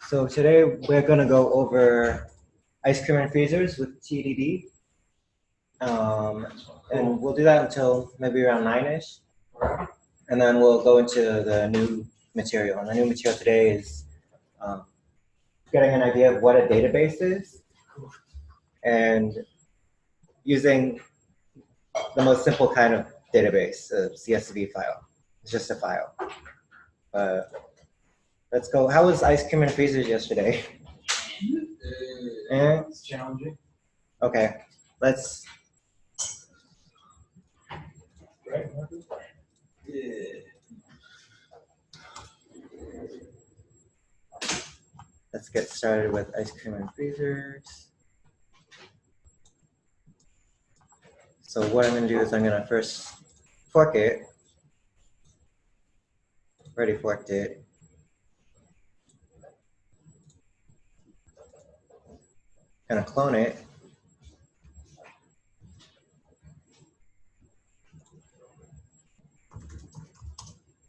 So today we're going to go over ice cream and freezers with TDD. And we'll do that until maybe around 9-ish. And then we'll go into the new material. And the new material today is getting an idea of what a database is and using the most simple kind of database, a CSV file. It's just a file. Let's go. How was ice cream and freezers yesterday? It's challenging. Okay, let's. Right? Yeah. Let's get started with ice cream and freezers. So what I'm going to do is I'm going to first fork it. Already forked it. Going to clone it.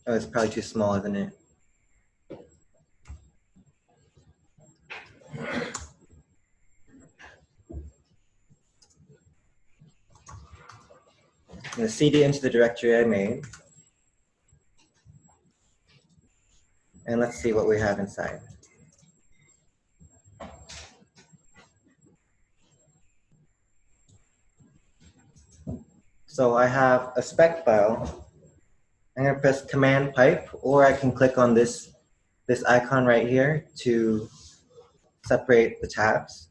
Oh, it's probably too small, isn't it? I'm going to cd into the directory I made. And let's see what we have inside. So I have a spec file. I'm going to press Command Pipe, or I can click on this icon right here to separate the tabs.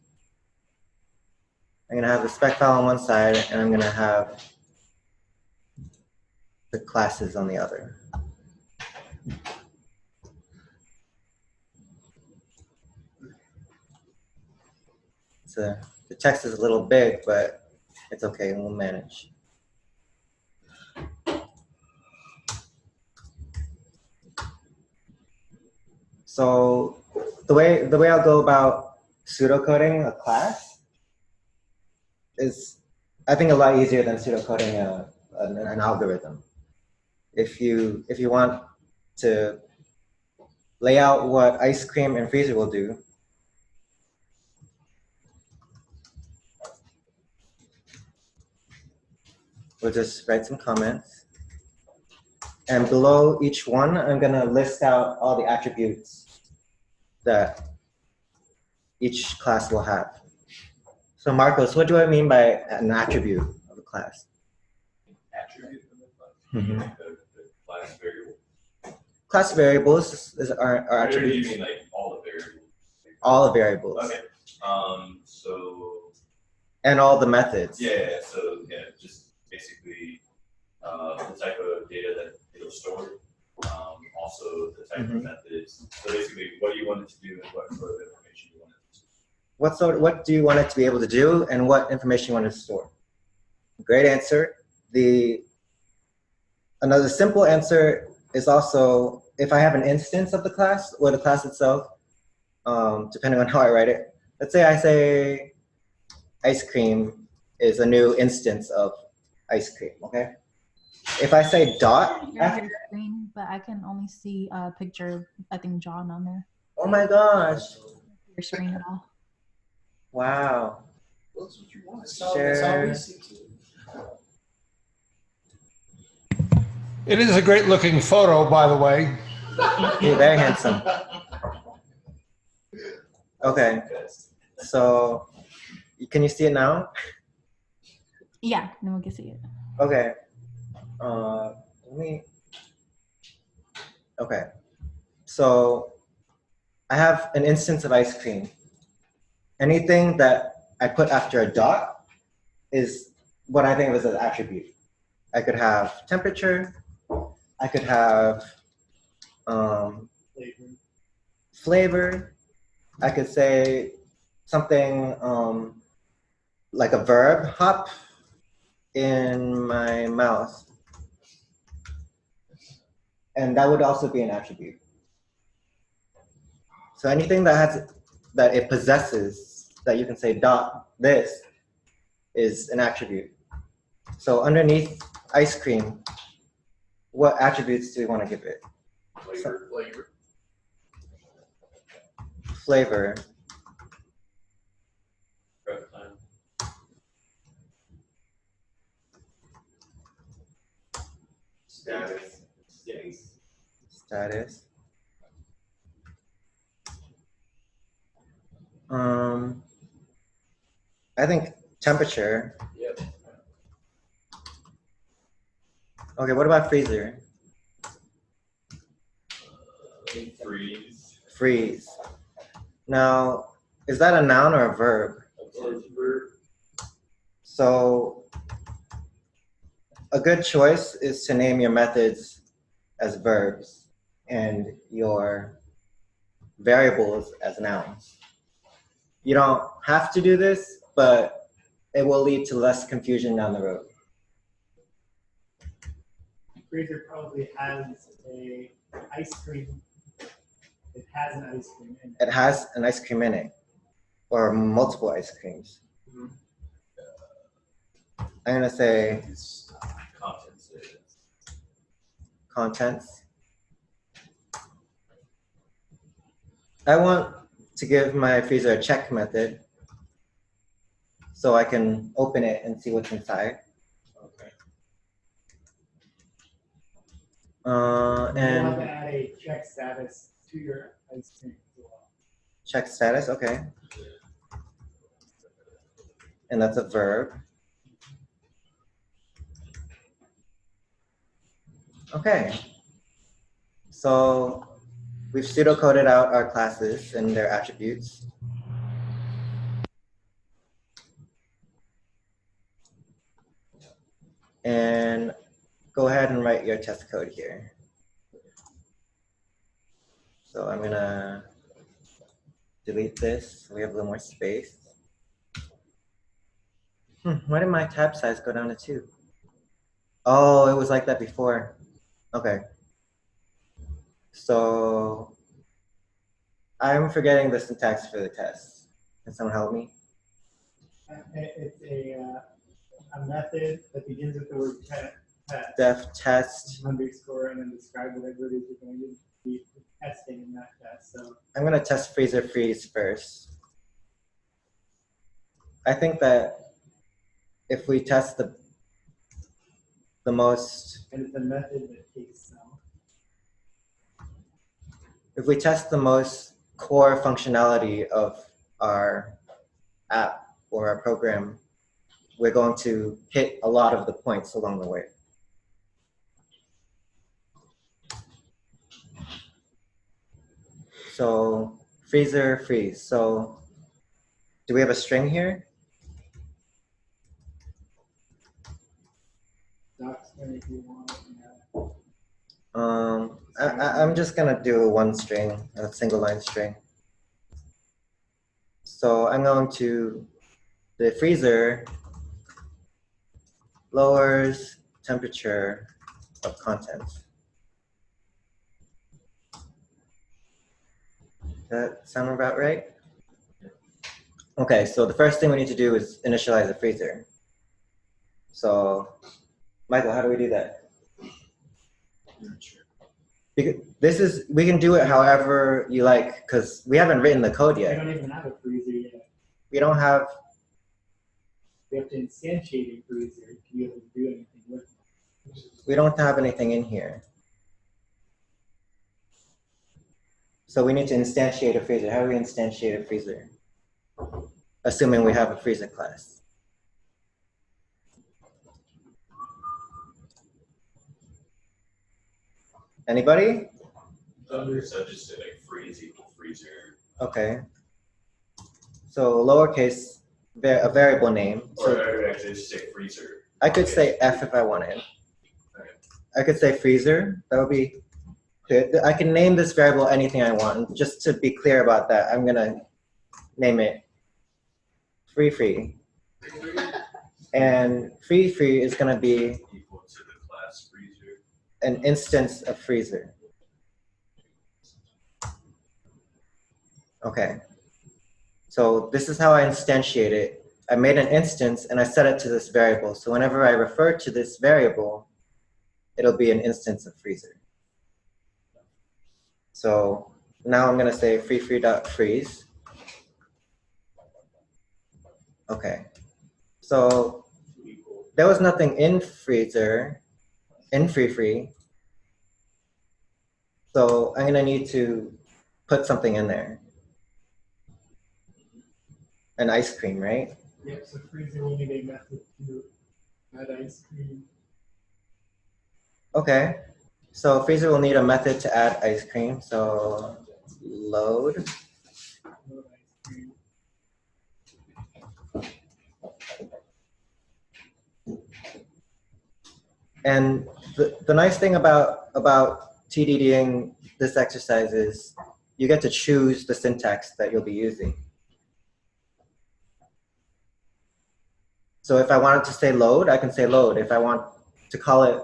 I'm going to have the spec file on one side, and I'm going to have the classes on the other. So the text is a little big, but it's okay, we'll manage. So the way I'll go about pseudocoding a class is, I think, a lot easier than pseudocoding an algorithm. If you want to lay out what ice cream and freezer will do, we'll just write some comments. And below each one, I'm going to list out all the attributes that each class will have. So Marcos, what do I mean by an attribute of a class? Attribute of the class. Mm-hmm. The class variable. Class variables are Or attributes. you mean like all the variables? All the variables. Okay. So. And all the methods. Yeah. So yeah, just basically the type of data that it'll store. Also the type of methods. So basically, what you want it to do and what sort of information you want it to store. What do you want it to be able to do, and what information you want it to store? Great answer. Another simple answer is also, if I have an instance of the class or the class itself, depending on how I write it. Let's say I say ice cream is a new instance of ice cream, okay? If I say dot after screen, but I can only see a picture of, I think, John on there. Oh my gosh. Your screen at all. Wow. Well, that's what you want. Share. It is a great looking photo, by the way. You're very handsome. Okay. So, can you see it now? Yeah, no one can see it. Okay. Okay. So, I have an instance of ice cream. Anything that I put after a dot is what I think of as an attribute. I could have temperature. I could have flavor. I could say something like a verb, hop in my mouth. And that would also be an attribute. So anything that it possesses, that you can say dot this, is an attribute. So underneath ice cream, what attributes do we want to give it? Flavor. flavor. Prep time. Status. Yes. Status. I think temperature. Yep. Okay, what about freezer? Freeze. Freeze. Now, is that a noun or a verb? So a good choice is to name your methods as verbs and your variables as nouns. You don't have to do this, but it will lead to less confusion down the road. Freezer probably has a ice cream. It has an ice cream in it. It has an ice cream in it, or multiple ice creams. I'm gonna say Contents. contents. I want to give my freezer a check method so I can open it and see what's inside. Okay. You want to And add a check status to your ice cream as well. check status, okay. And that's a verb. Okay. So we've pseudocoded out our classes and their attributes. And go ahead and write your test code here. So I'm gonna delete this so we have a little more space. Why did my tab size go down to 2? Oh, it was like that before. Okay. So I'm forgetting the syntax for the test. Can someone help me? It's a method that begins with the word test, Def test. underscore, and then describe whatever it is you're going to be testing in that test. So I'm gonna test freezer freeze first. I think that if we test the most, and it's a method that takes some. if we test the most core functionality of our app or our program, we're going to hit a lot of the points along the way. So freezer freeze. So do we have a string here? Docs if you want. I'm just gonna do one string, a single line string. So I'm going to, the freezer lowers temperature of contents. That sound about right? Okay, so the first thing we need to do is initialize the freezer. So, Michael, how do we do that? Because this is, we can do it however you like, because we haven't written the code We yet. don't even have a freezer yet. We don't have, We have to instantiate a freezer to be able to do anything with it. we don't have anything in here. So we need to instantiate a freezer. How do we instantiate a freezer? Assuming we have a freezer class. Anybody? So just say like freeze equal freezer. Okay. So lowercase, a variable name. So Or actually just say freezer. I could say F if I wanted. Okay. I could say freezer. That would be good. I can name this variable anything I want. Just to be clear about that, I'm gonna name it free. And free is gonna be Equal to the class freezer. an instance of freezer. Okay. So this is how I instantiate it. I made an instance and I set it to this variable. So whenever I refer to this variable, it'll be an instance of freezer. So now I'm gonna say free.freeze. Okay, so there was nothing in freezer, in free. So I'm gonna need to put something in there. An ice cream, right? Yep, so freezer will need a method to add ice cream. Okay, so freezer will need a method to add ice cream. So load. Load ice cream. And the nice thing about TDDing this exercise is you get to choose the syntax that you'll be using. So if I wanted to say load, I can say load. If I want to call it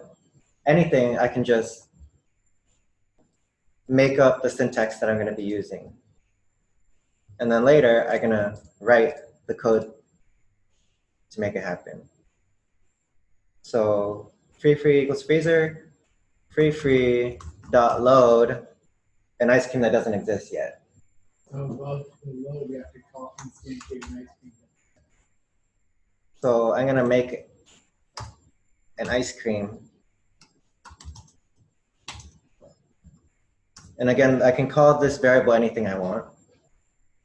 anything, I can just make up the syntax that I'm going to be using. And then later, I'm going to write the code to make it happen. So free equals freezer, free dot load, an ice cream that doesn't exist yet. So above the load, we have to call instantiate an ice cream. So I'm going to make an ice cream. And again, I can call this variable anything I want.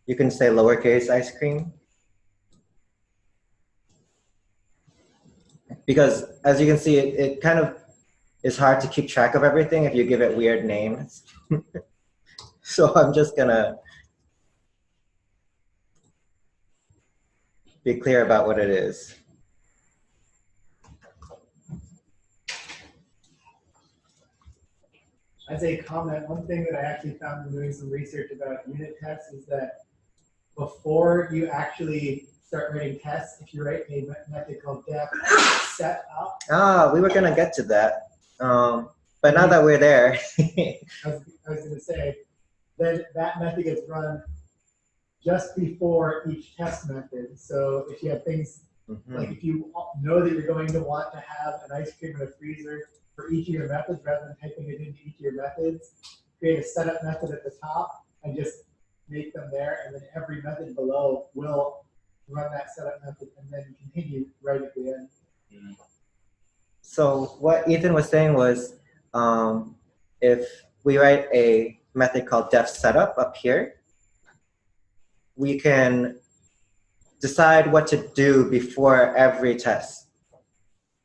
You can say lowercase ice cream. Because as you can see, it kind of is hard to keep track of everything if you give it weird names. So I'm just gonna be clear about what it is. As a comment, one thing that I actually found when doing some research about unit tests is that before you actually start writing tests, if you write a method called def set up. Ah, we were gonna get to that. But now that we're there. I was gonna say, then that method gets run just before each test method. So if you have things, like if you know that you're going to want to have an ice cream in a freezer for each of your methods, rather than typing it into each of your methods, create a setup method at the top and just make them there, and then every method below will run that setup method and then continue right at the end. So what Ethan was saying was, if we write a method called def setup up here, we can decide what to do before every test.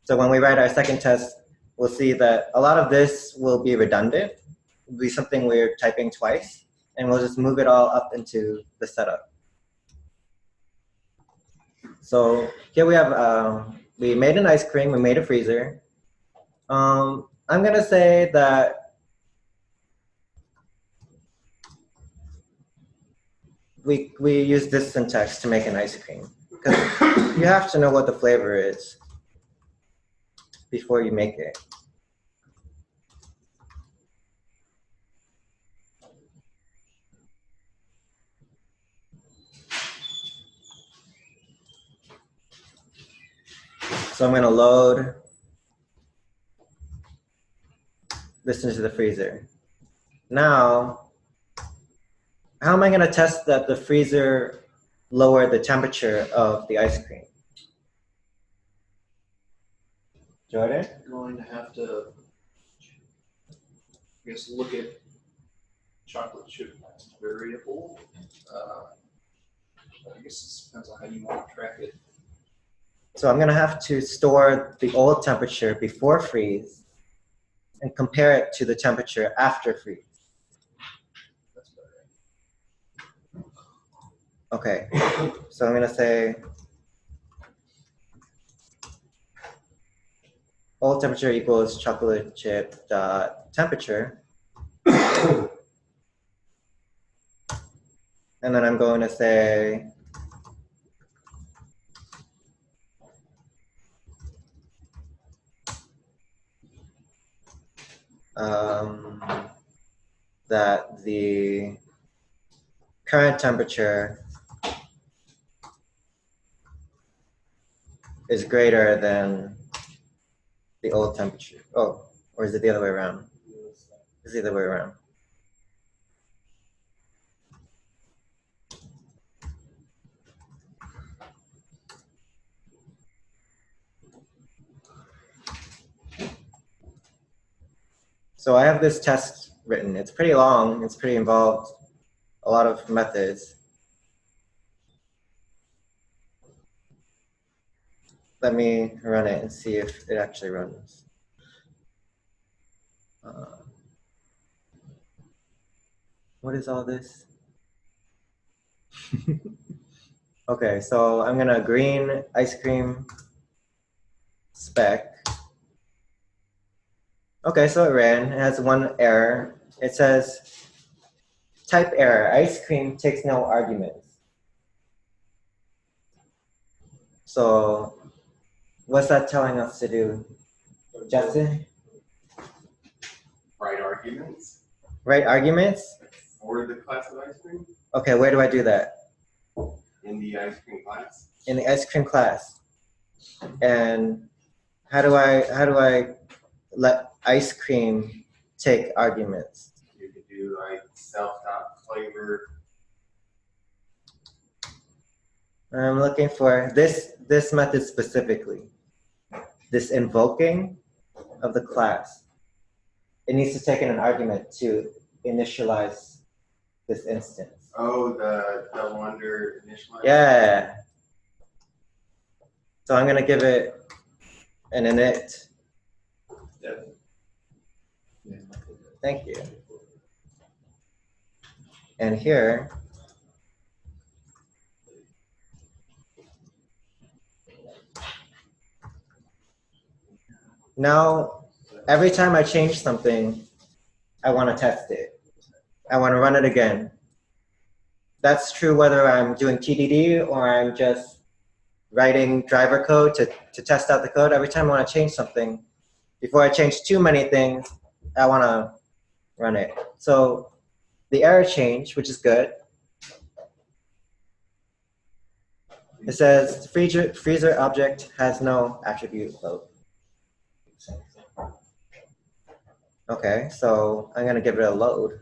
So when we write our second test, we'll see that a lot of this will be redundant. It'll be something we're typing twice, and we'll just move it all up into the setup. So here we have, we made an ice cream, we made a freezer. I'm gonna say that we use this syntax to make an ice cream, because you have to know what the flavor is before you make it. So I'm gonna load this into the freezer. Now, how am I gonna test that the freezer lowered the temperature of the ice cream? Jordan? Going to have to, I guess, look at chocolate chip variable. I guess it depends on how you want to track it. So I'm gonna have to store the old temperature before freeze and compare it to the temperature after freeze. That's better. Okay, so I'm gonna say old temperature equals chocolate chip dot temperature. And then I'm going to say that the current temperature is greater than the old temperature. Oh, or is it the other way around? It's the other way around. So I have this test written. It's pretty long. It's pretty involved. A lot of methods. Let me run it and see if it actually runs. What is all this? Okay, so I'm gonna green ice cream spec. Okay, so it ran. It has one error. It says type error. Ice cream takes no arguments. So what's that telling us to do, Justin? Write arguments Write arguments? for the class of ice cream Okay, where do I do that? in the ice cream class. In the ice cream class. And how do I let ice cream take arguments? You could do like self.flavor. I'm looking for this method specifically. This invoking of the class. It needs to take in an argument to initialize this instance. Oh, the double under initialize. Yeah. So I'm gonna give it an init. Yep. Thank you. And here, now every time I change something, I want to test it. I want to run it again. That's true whether I'm doing TDD or I'm just writing driver code to test out the code. Every time I want to change something, before I change too many things, I want to run it. So the error change, which is good. It says freezer object has no attribute load. Okay, so I'm gonna give it a load.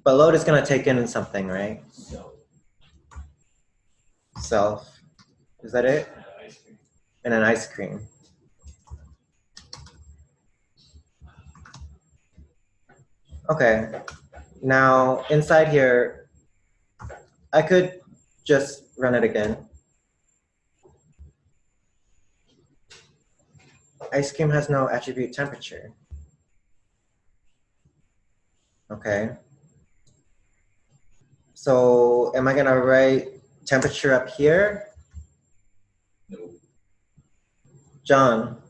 But load is gonna take in something, right? Self. Is that it? And an ice cream. Okay. Now inside here, I could just run it again. Ice cream has no attribute temperature. Okay. So am I gonna write temperature up here? No. John,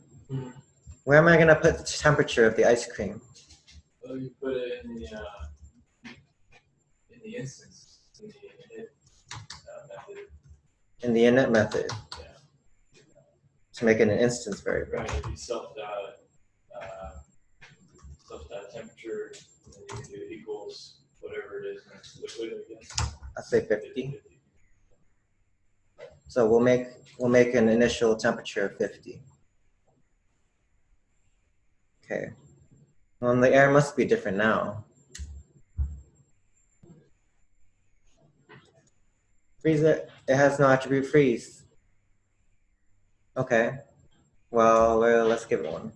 where am I gonna put the temperature of the ice cream? Well, you put it in the instance, in the init method. In the init method. Yeah. To make it an instance variable. Right, it'd be self temperature, and then you can do equals whatever it is next to liquid, I guess. I'll say 50. So we'll make an initial temperature of 50. Okay. Well, the air must be different now. Freeze it. It has no attribute freeze. Okay. Well, let's give it one.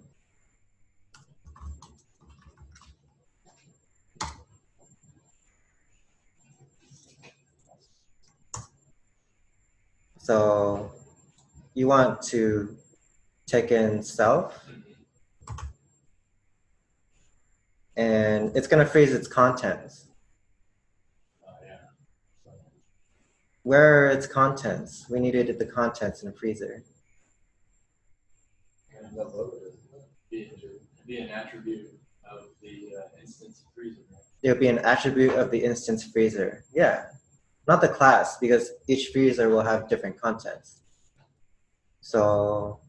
So you want to take in self, and it's going to freeze its contents. Yeah. Where are its contents? We needed the contents in a freezer. And be an attribute of the instance freezer. Right? It would be an attribute of the instance freezer. Yeah. Not the class, because each freezer will have different contents. So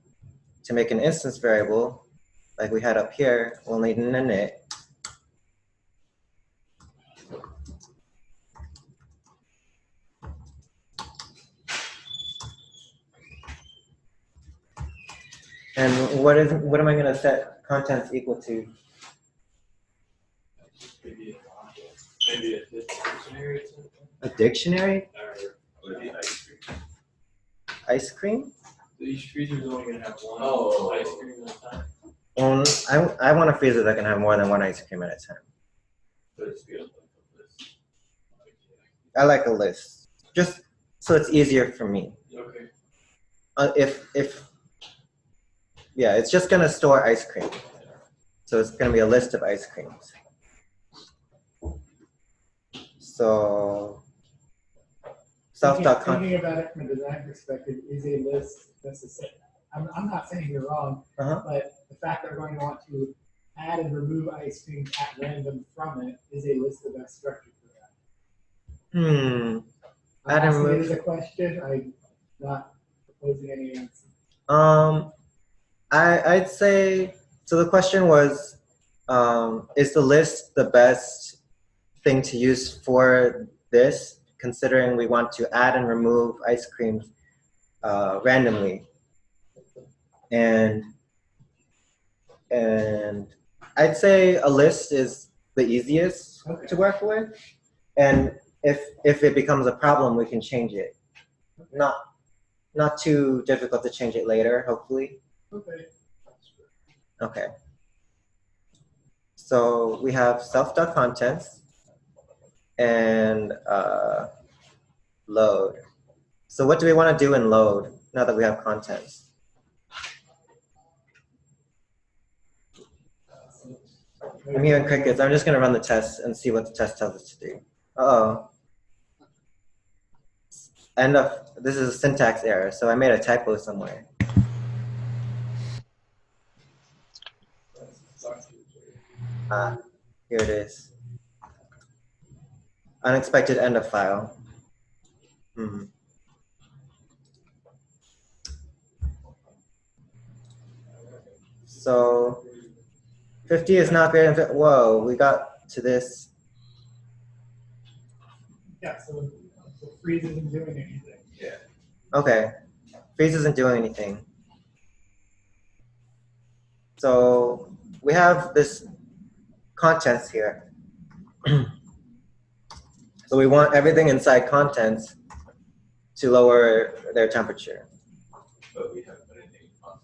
to make an instance variable, like we had up here, we'll need an init. And what am I going to set contents equal to? Maybe a dictionary or something. A dictionary? Or Would it be ice cream? ice cream. Each freezer is only gonna have one Oh. ice cream at a time. I want a freezer that can have more than one ice cream at a time. So it's good. I like a list, just so it's easier for me. Okay. Yeah, it's just gonna store ice cream. So it's gonna be a list of ice creams. So self.con. Thinking about it from a design perspective, is a list necessary? I'm not saying you're wrong, but the fact that we're going to want to add and remove ice cream at random from it is a list the best structure for that. Hmm. I'm Add and asking it remove. as a question. I'm not proposing any answer. I'd say, so the question was, is the list the best thing to use for this, considering we want to add and remove ice creams randomly? And I'd say a list is the easiest to work with. And if it becomes a problem, we can change it. Not too difficult to change it later, hopefully. Okay. Okay. So we have self.contents and load. So what do we want to do in load now that we have contents? I'm hearing crickets. I'm just going to run the test and see what the test tells us to do. Uh-oh. This is a syntax error, so I made a typo somewhere. Here it is. Unexpected end of file. So 50 is not greater than 50. Whoa, we got to this. Yeah, so freeze isn't doing anything. Yeah. Okay, freeze isn't doing anything. So we have this contents here. So we want everything inside contents to lower their temperature. But we haven't put anything on.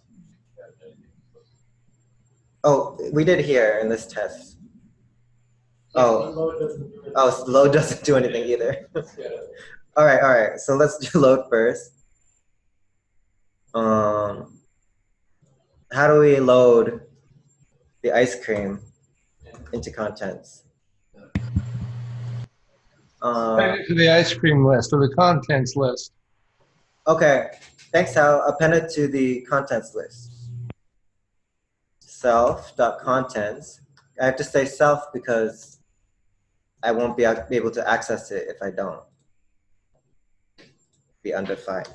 Oh, we did here in this test. Yeah, Oh, load doesn't do anything. oh, so load doesn't do anything either. All right. So let's do load first. How do we load the ice cream into contents? Append it to the ice cream list or the contents list. Okay, thanks, Hal. Append it to the contents list. Self.contents. I have to say self because I won't be able to access it if I don't. Be undefined.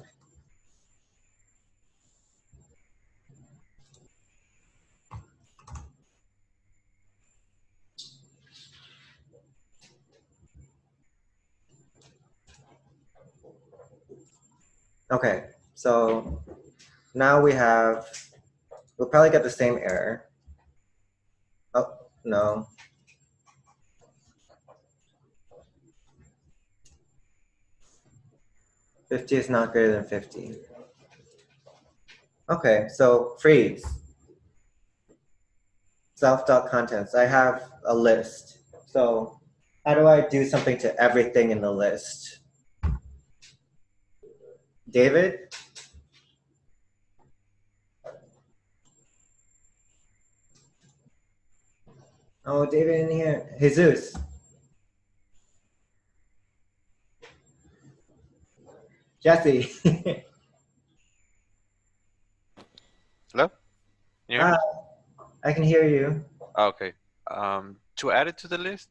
Okay, so now we'll probably get the same error. Oh, no. $50 is not greater than 50. Okay, so freeze. Self.contents. I have a list. So how do I do something to everything in the list? David? Oh, David in here. Jesus. Jesse. Hello? Can you hear me? I can hear you. Okay. To add it to the list?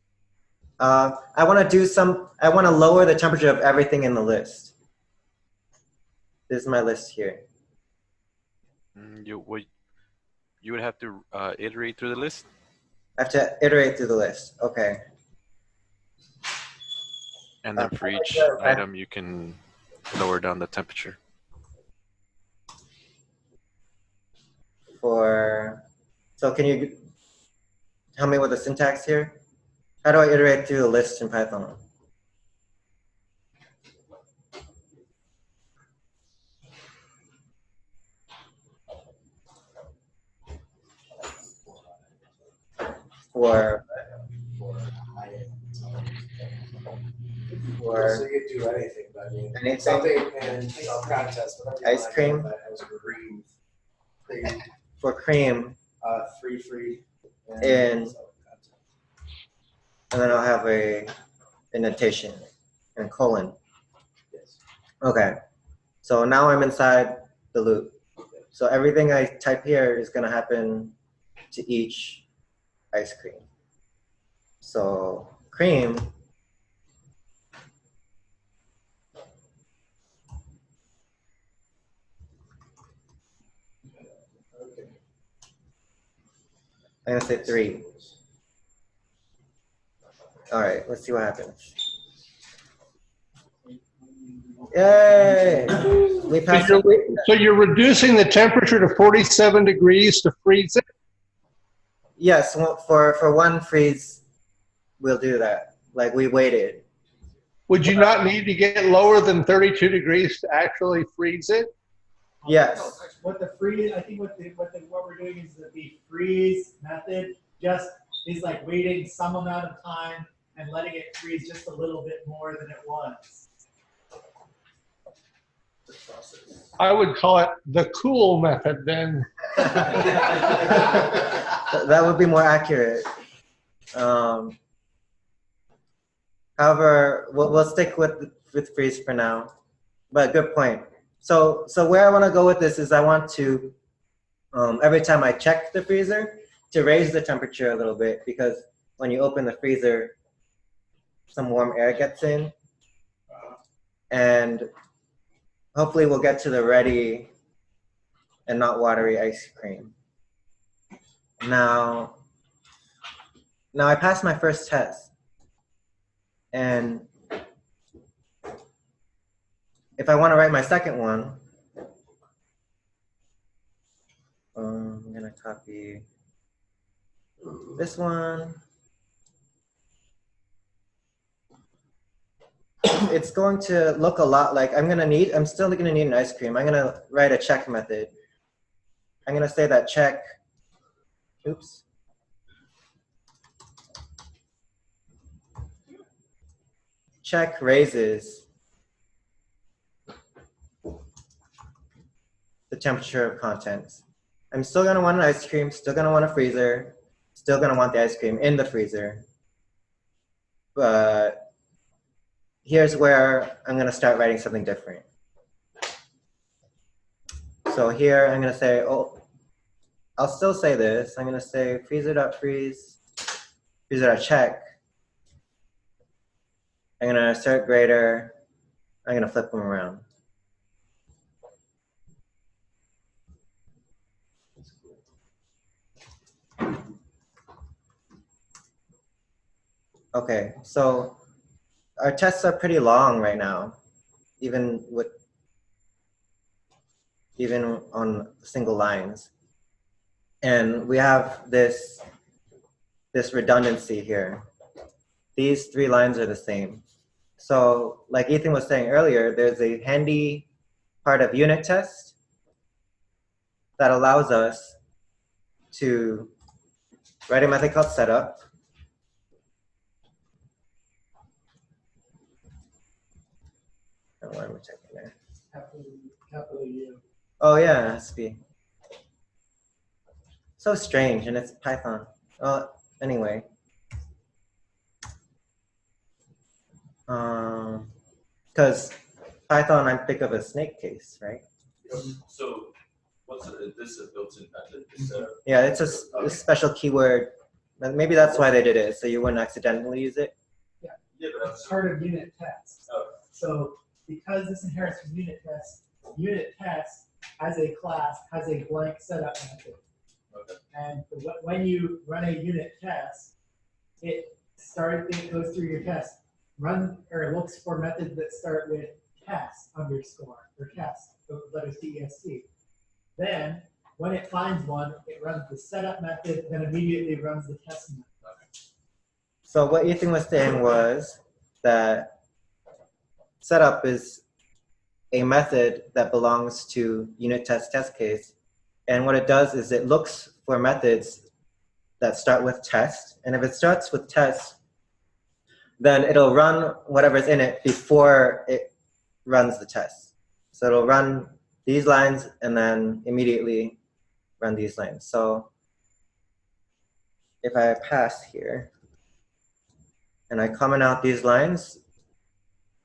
I want to lower the temperature of everything in the list. This is my list here. You would have to iterate through the list? I have to iterate through the list. Okay. And then for each item, you can lower down the temperature. So can you tell me what the syntax here? How do I iterate through the list in Python? for So you do anything, but I mean, anything. something in contest, whatever you Ice want, cream? but as green. Cream, For cream, free. And- and then I'll have a indentation and colon. Yes. Okay, so now I'm inside the loop. So everything I type here is gonna happen to each ice cream. So cream, Okay. I'm gonna say 3. All right, let's see what happens. Yay! We passed. So you're reducing the temperature to 47 degrees to freeze it? Yes, well, for one freeze, we'll do that. Like we waited. Would you not need to get lower than 32 degrees to actually freeze it? Yes. What the freeze, I think what we're doing is that the freeze method just is like waiting some amount of time and letting it freeze just a little bit more than it was. I would call it the cool method then. That would be more accurate. However, we'll stick with freeze for now. But good point. So where I want to go with this is I want to, every time I check the freezer, to raise the temperature a little bit, because when you open the freezer, some warm air gets in. And hopefully we'll get to the ready and not watery ice cream. Now I passed my first test. And if I want to write my second one, I'm going to copy this one. It's going to look a lot like I'm still going to need an ice cream. I'm going to write a check method. I'm going to say that check, oops. Check raises the temperature of contents. I'm still going to want an ice cream, still going to want a freezer, still going to want the ice cream in the freezer. But here's where I'm going to start writing something different. So here I'm going to say, oh, I'll still say this. I'm going to say freezer.freeze, freezer.check. I'm going to assert greater. I'm going to flip them around. Okay, so our tests are pretty long right now, even on single lines. And we have this redundancy here. These 3 lines are the same. So like Ethan was saying earlier, there's a handy part of unit test that allows us to write a method called setup. Why am I checking there? Capital U. Oh yeah, SP. So strange, and it's Python. Anyway. Because Python, I think of a snake case, right? So, is this a built-in method? Yeah, it's a special keyword. Maybe that's why they did it, so you wouldn't accidentally use it. Yeah, but It's part of unit tests. Oh. So because this inherits from unit test as a class has a blank setup method. Okay. And when you run a unit test, it goes through your test, looks for methods that start with test underscore or test, the letters TEST. Then when it finds one, it runs the setup method, then immediately runs the test method. So what Ethan was saying was that setup is a method that belongs to unit test case. And what it does is it looks for methods that start with test. And if it starts with test, then it'll run whatever's in it before it runs the test. So it'll run these lines and then immediately run these lines. So if I pass here and I comment out these lines,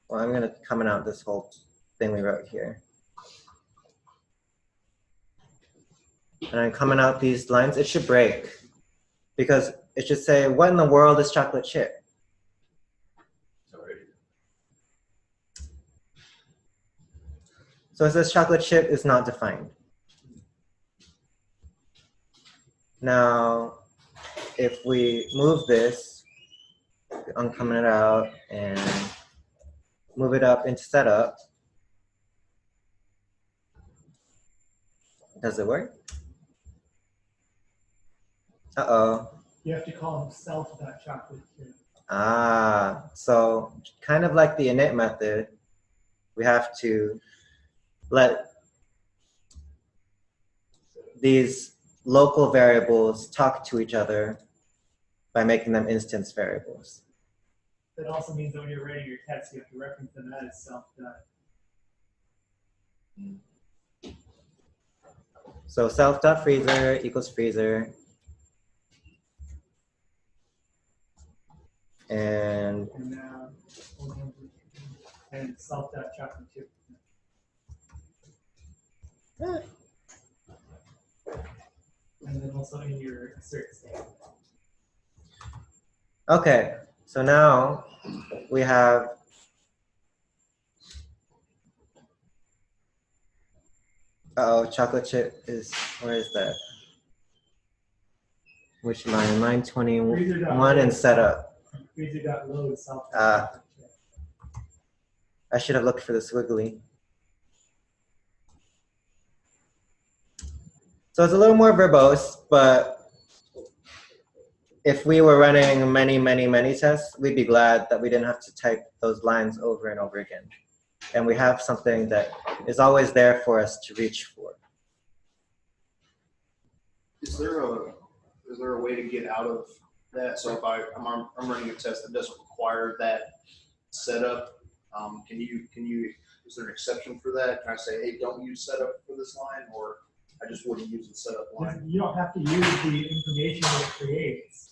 well, I'm gonna comment out this whole thing we wrote here. And I'm coming out these lines, it should break because it should say, what in the world is chocolate chip? So it says chocolate chip is not defined. Now, if we move this, uncomment it out and move it up into setup, does it work? Uh-oh. You have to call them self.chocolate chip. Ah, so kind of like the init method, we have to let these local variables talk to each other by making them instance variables. That also means that when you're writing your text, you have to reference them as self. So self.freezer equals freezer. And now, and self.chocolate chip. And then also in your assert statement. okay, so now we have chocolate chip is, where is that? Which line? Line 21 and setup. Freezer.load self. I should have looked for the squiggly. So it's a little more verbose, but if we were running many tests, we'd be glad that we didn't have to type those lines over and over again. And we have something that is always there for us to reach for. Is there a way to get out of that? So if I'm running a test that doesn't require that setup, is there an exception for that? Can I say, hey, don't use setup for this line, or I just wouldn't use the setup line? You don't have to use the information that it creates.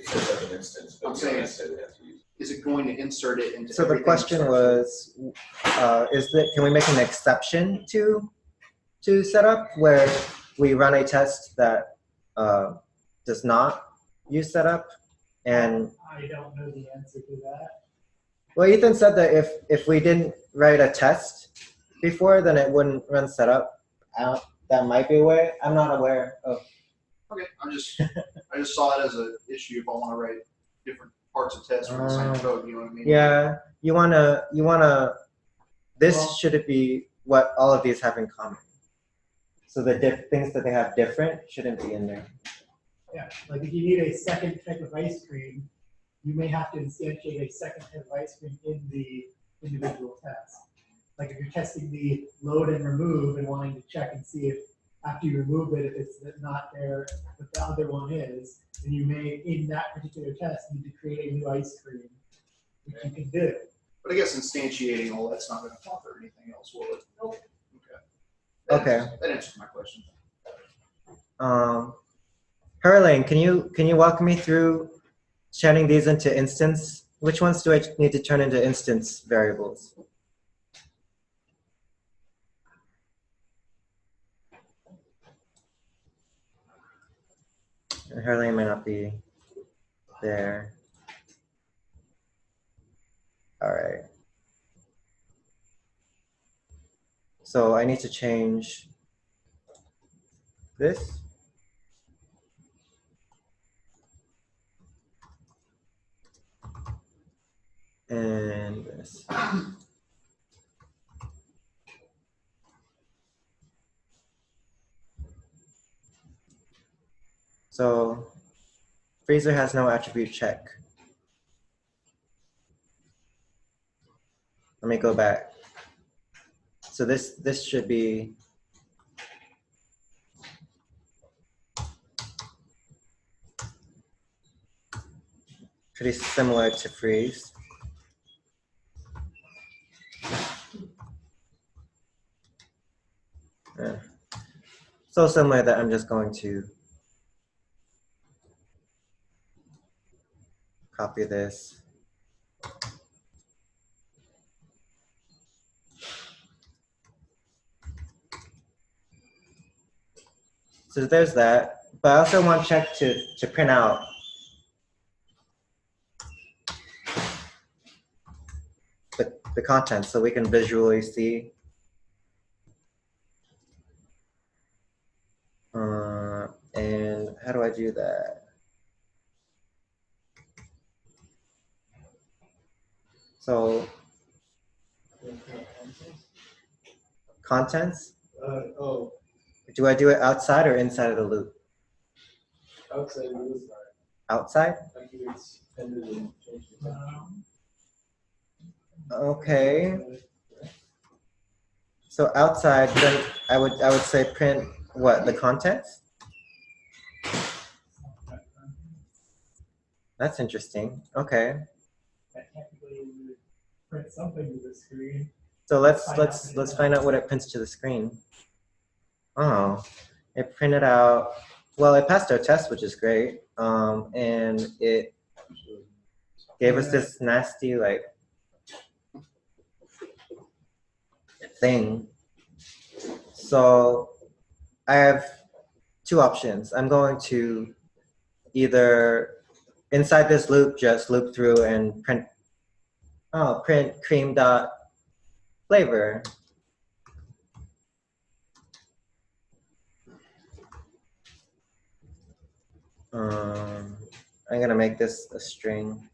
It says as an instance, but I'm saying, is it going to insert it into? So the question was, can we make an exception to setup where we run a test that does not use setup? And I don't know the answer to that. well, Ethan said that if we didn't write a test before, then it wouldn't run setup. That might be a way. I'm not aware of. Okay, I just saw it as an issue if I want to write different parts of tests for the same code. You know what I mean? Yeah, you wanna. This should be what all of these have in common. So the things that they have different shouldn't be in there. Yeah, like if you need a second type of ice cream, you may have to instantiate a second type of ice cream in the individual test. Like if you're testing the load and remove and wanting to check and see if after you remove it, if it's not there, but the other one is, then you may, in that particular test, need to create a new ice cream, which you can do. But I guess instantiating all that's not going to bother anything else, will it? Nope. Okay. That answers my question. Herling, can you walk me through turning these into instance? Which ones do I need to turn into instance variables? Herling may not be there. All right. So I need to change this. And this. So freezer has no attribute check. Let me go back. So this should be pretty similar to freeze. Yeah. So similar that I'm just going to copy this. So there's that, but I also want check to print out the content so we can visually see. And how do I do that? So contents, Oh, do I do it outside or inside of the loop? outside of this side. Outside? Like you extended and changed the time. Okay. So outside, then I would say print what, the contents? That's interesting. Okay. That technically you would print something to the screen. So let's find out what it prints to the screen. Oh, it printed out. Well, it passed our test, which is great. And it gave us this nasty like thing. So I have two options. I'm going to either inside this loop just loop through and print cream dot flavor. I'm gonna make this a string.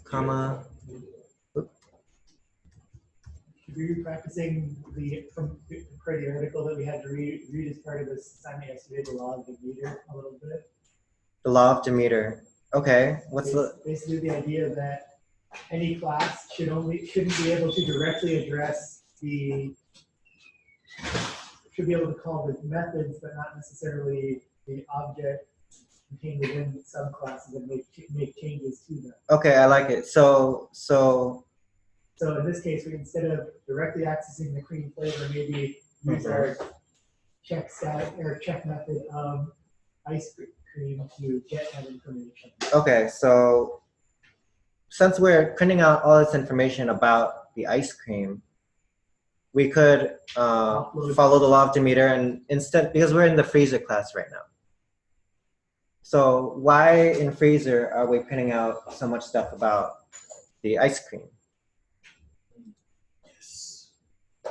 Comma. Should we be practicing from the article that we had to read as part of this assignment yesterday, the law of the meter a little bit? The law of Demeter. Okay, what's basically the idea that any class shouldn't be able to directly address should be able to call the methods, but not necessarily the object contained within subclasses and make changes to them. Okay, I like it. So in this case, we instead of directly accessing the cream flavor, maybe use our check method ice cream to get that information. Okay, so since we're printing out all this information about the ice cream, we could follow the law of Demeter and instead, because we're in the freezer class right now. So why in freezer are we printing out so much stuff about the ice cream?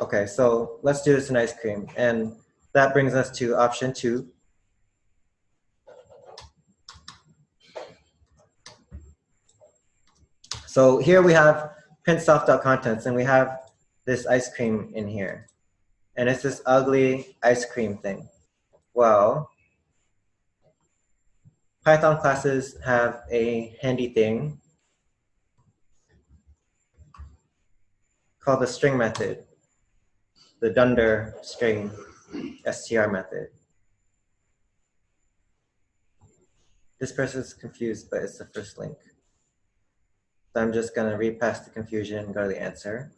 Okay, so let's do this in ice cream. And that brings us to option 2. So here we have print soft.contents and we have this ice cream in here. And it's this ugly ice cream thing. Well, Python classes have a handy thing called the string method, the dunder string str method. This person's confused, but it's the first link. So I'm just gonna read past the confusion and go to the answer.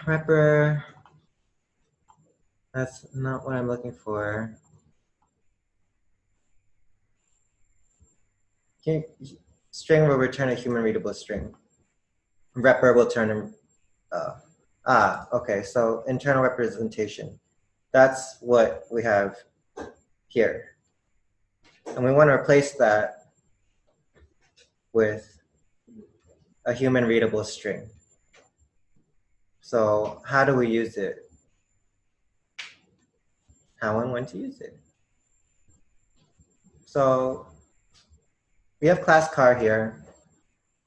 Wrapper, that's not what I'm looking for. String will return a human readable string. Wrapper will turn, okay, so internal representation. That's what we have here. And we want to replace that with a human readable string. So how do we use it? How and when to use it? So we have class car here.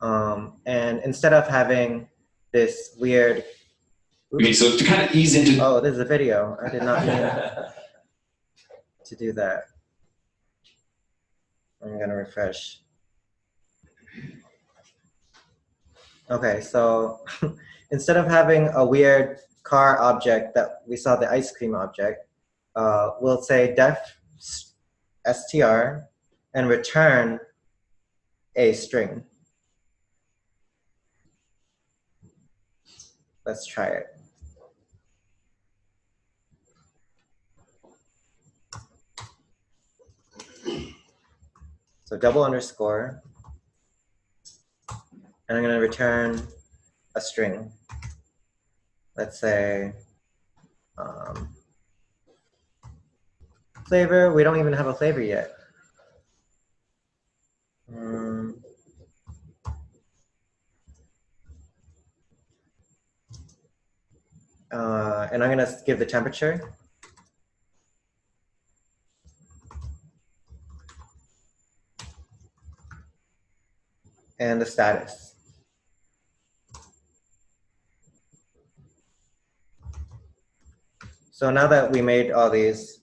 And instead of having this weird Okay, so to kind of ease into. Oh, this is a video. I did not mean to do that. I'm gonna refresh. Okay, so instead of having a weird car object that we saw the ice cream object, we'll say def str and return a string. Let's try it. So double underscore, and I'm going to return a string. Let's say flavor. We don't even have a flavor yet. And I'm going to give the temperature. And the status. So now that we made all these,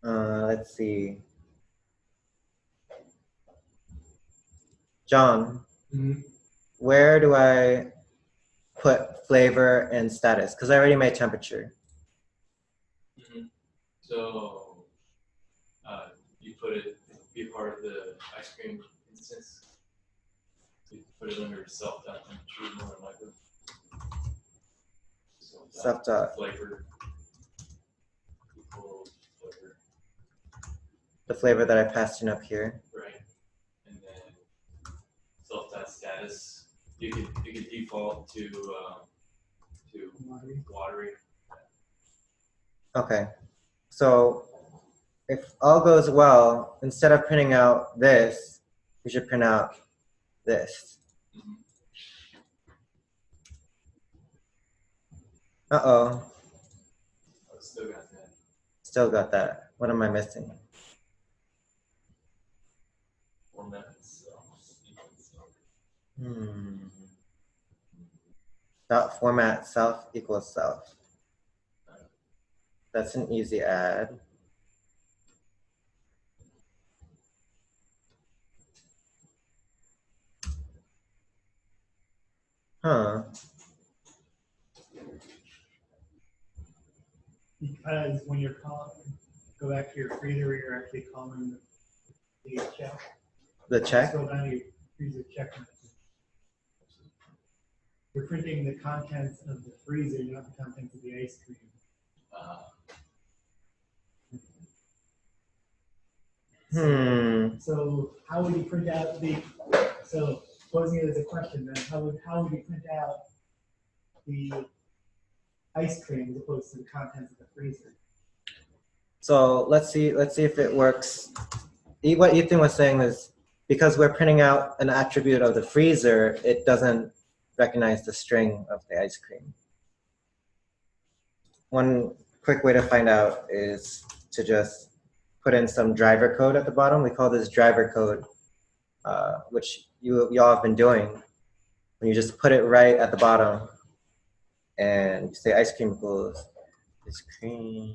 let's see. John, where do I put flavor and status? Because I already made temperature. So you put it be part of the ice cream instance. You put it under self.temperature more than likely. Self. Flavor equal flavor. The flavor that I passed in up here. Right. And then self.status. You can default to watery. Okay. So if all goes well, instead of printing out this, we should print out this. Uh-oh. Still got that. Still got that. What am I missing? Format itself. Dot format self equals self. That's an easy add. Huh. Because when you're calling, go back to your freezer, you're actually calling the check. The check? Scroll down to your freezer check. You're printing the contents of the freezer, not the contents of the ice cream. So how would you print out the? So posing it as a question, then how would you print out the ice cream as opposed to the contents of the freezer? So let's see if it works. What Ethan was saying is because we're printing out an attribute of the freezer, it doesn't recognize the string of the ice cream. One quick way to find out is to just put in some driver code at the bottom. We call this driver code, which y'all have been doing. When you just put it right at the bottom and you say ice cream equals ice cream.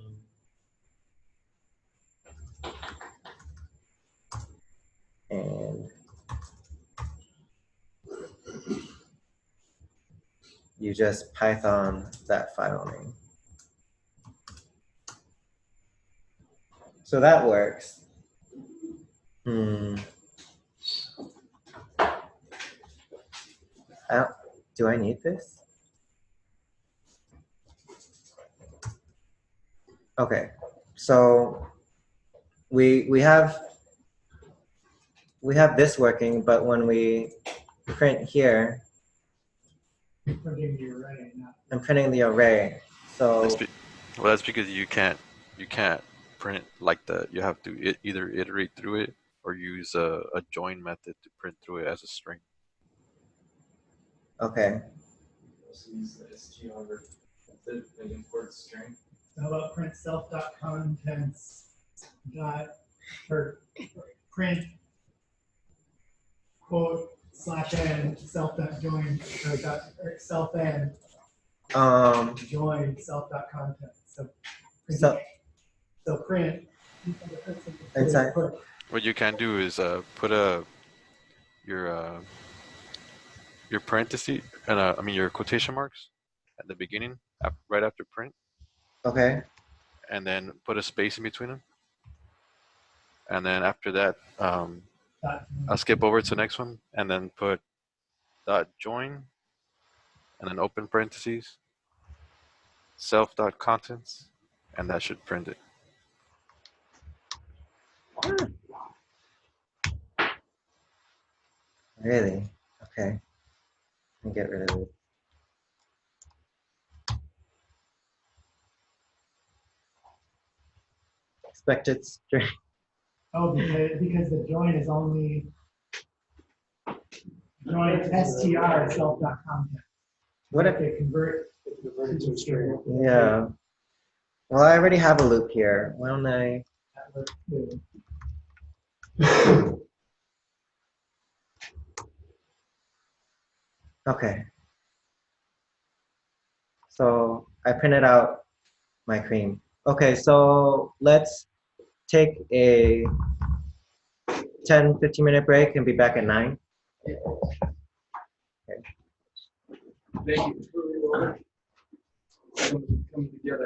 And you just Python that file name. So that works. Do I need this? Okay, so we have this working, but when we print here, Printing the array, I'm printing the array. So that's because you can't print like that. You have to either iterate through it or use a join method to print through it as a string. Okay. Also use the str and import string. How about print self.contents dot or print quote /n self.join or self-n join self.content. So print. Inside. What you can do is put your parentheses and I mean your quotation marks at the beginning, right after print, Okay. and then put a space in between them. And then after that, I'll skip over to the next one and then put .join and then open parentheses, self.contents, and that should print it. Really? Okay. Let me get rid of it. Expected string. Oh, because the join is only join str self.content. What if they convert to a string? Yeah. Well, I already have a loop here. Why don't I? Okay. So I printed out my cream. Okay, so let's take a 10-15 minute break and be back at 9. Thank you. Coming together.